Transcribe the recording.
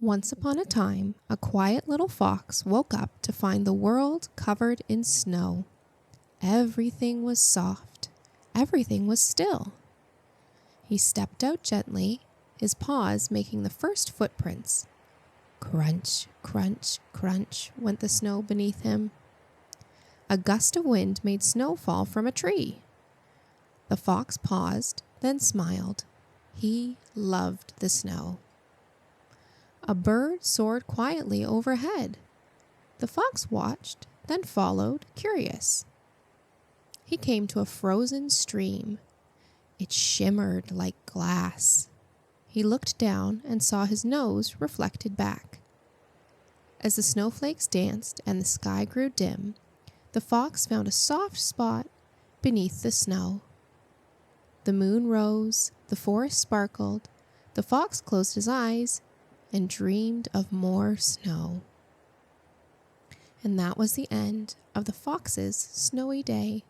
Once upon a time, a quiet little fox woke up to find the world covered in snow. Everything was soft. Everything was still. He stepped out gently, his paws making the first footprints. Crunch, crunch, crunch went the snow beneath him. A gust of wind made snow fall from a tree. The fox paused, then smiled. He loved the snow. A bird soared quietly overhead. The fox watched, then followed, curious. He came to a frozen stream. It shimmered like glass. He looked down and saw his nose reflected back. As the snowflakes danced and the sky grew dim, the fox found a soft spot beneath the snow. The moon rose, the forest sparkled, the fox closed his eyes and dreamed of more snow. And that was the end of the fox's snowy day.